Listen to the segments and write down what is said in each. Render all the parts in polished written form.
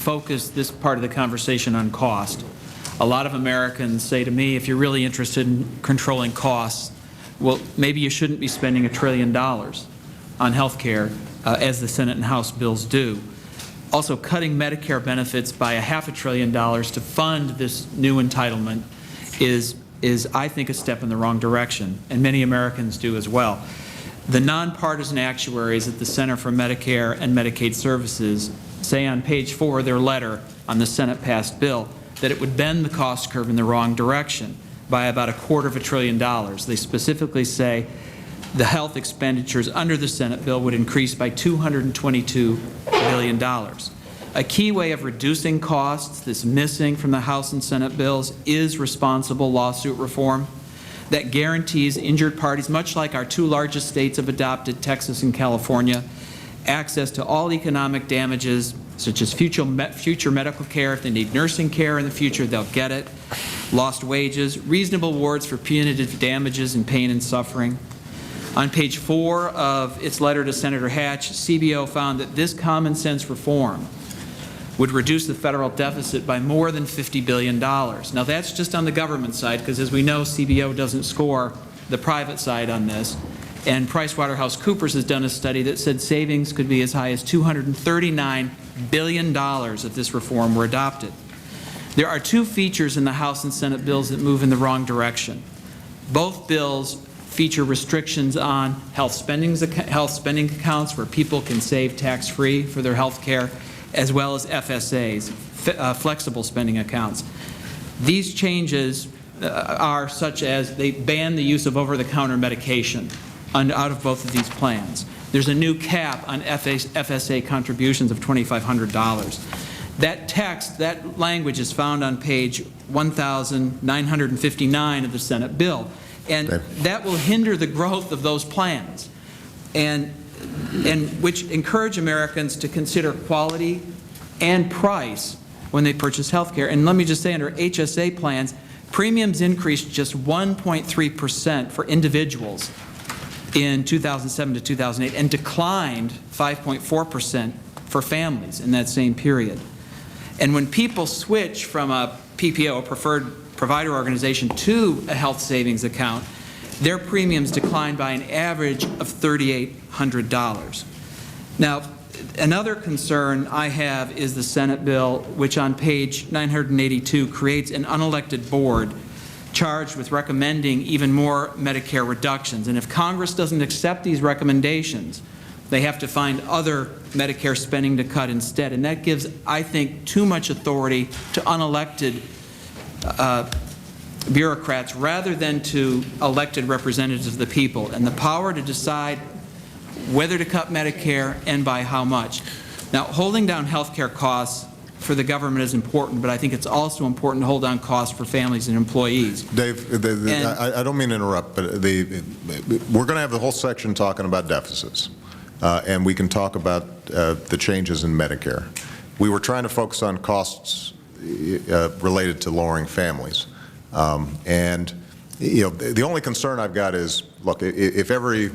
focus this part of the conversation on cost. A lot of Americans say to me, if you're really interested in controlling costs, well, maybe you shouldn't be spending $1 trillion on health care, as the Senate and House bills do. Also, cutting Medicare benefits by $500 billion to fund this new entitlement is, I think, a step in the wrong direction, and many Americans do as well. The nonpartisan actuaries at the Center for Medicare and Medicaid Services say on page 4 of their letter on the Senate-passed bill that it would bend the cost curve in the wrong direction by about $250 billion. They specifically say the health expenditures under the Senate bill would increase by $222 billion. A key way of reducing costs that's missing from the House and Senate bills is responsible lawsuit reform that guarantees injured parties, much like our two largest states have adopted, Texas and California, access to all economic damages, such as future medical care. If they need nursing care in the future, they'll get it. Lost wages, reasonable awards for punitive damages and pain and suffering. On page 4 of its letter to Senator Hatch, CBO found that this common sense reform would reduce the federal deficit by more than $50 billion. Now that's just on the government side, because as we know, CBO doesn't score the private side on this. And PricewaterhouseCoopers has done a study that said savings could be as high as $239 billion if this reform were adopted. There are two features in the House and Senate bills that move in the wrong direction. Both bills feature restrictions on health spending accounts where people can save tax-free for their health care, as well as FSAs, flexible spending accounts. These changes are such as they ban the use of over-the-counter medication out of both of these plans. There's a new cap on FSA contributions of $2,500. That text, that language is found on page 1,959 of the Senate bill, and that will hinder the growth of those plans, and which encourage Americans to consider quality and price when they purchase health care. And let me just say, under HSA plans, premiums increased just 1.3% for individuals in 2007 to 2008 and declined 5.4% for families in that same period. And when people switch from a PPO, a preferred provider organization, to a health savings account, their premiums decline by an average of $3,800. Now, another concern I have is the Senate bill, which on page 982 creates an unelected board charged with recommending even more Medicare reductions. And if Congress doesn't accept these recommendations, they have to find other Medicare spending to cut instead. And that gives, I think, too much authority to unelected bureaucrats rather than to elected representatives of the people, and the power to decide whether to cut Medicare and by how much. Now, holding down health care costs for the government is important, but I think it's also important to hold down costs for families and employees. Dave, I don't mean to interrupt, but we're going to have the whole section talking about deficits, and we can talk about the changes in Medicare. We were trying to focus on costs related to lowering families. And you know, the only concern I've got is, look, if every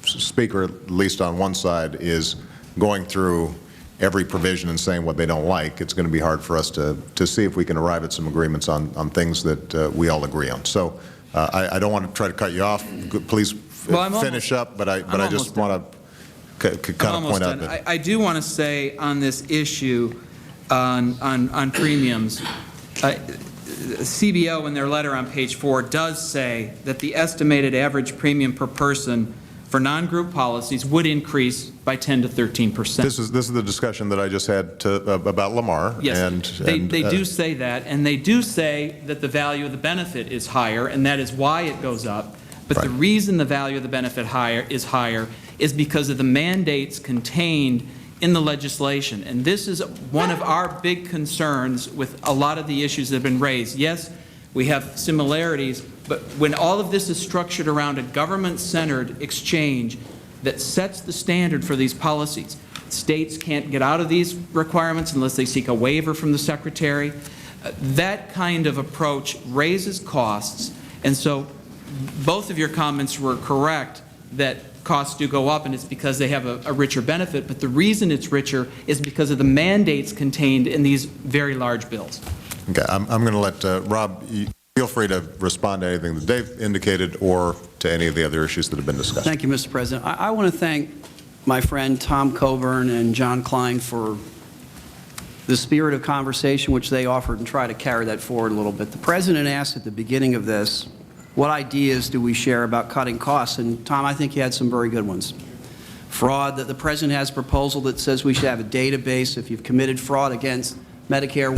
speaker, at least on one side, is going through every provision and saying what they don't like, it's going to be hard for us to see if we can arrive at some agreements on things that we all agree on. So I don't want to try to cut you off. Please finish up, but I just want to kind of point out that I do want to say on this issue on premiums, CBO in their letter on page 4 does say that the estimated average premium per person for non-group policies would increase by 10 to 13%. This is the discussion that I just had about Lamar. Yes, they do say that, and they do say that the value of the benefit is higher, and that is why it goes up. But the reason the value of the benefit is higher is because of the mandates contained in the legislation. And this is one of our big concerns with a lot of the issues that have been raised. Yes, we have similarities, but when all of this is structured around a government-centered exchange that sets the standard for these policies, states can't get out of these requirements unless they seek a waiver from the Secretary. That kind of approach raises costs, and so both of your comments were correct that costs do go up, and it's because they have a richer benefit, but the reason it's richer is because of the mandates contained in these very large bills. Okay, I'm going to let Rob, feel free to respond to anything that Dave indicated or to any of the other issues that have been discussed. Thank you, Mr. President. I want to thank my friend Tom Coburn and John Klein for the spirit of conversation which they offered and try to carry that forward a little bit. The President asked at the beginning of this, what ideas do we share about cutting costs? And Tom, I think you had some very good ones. Fraud, that the President has a proposal that says we should have a database if you've committed fraud against Medicare.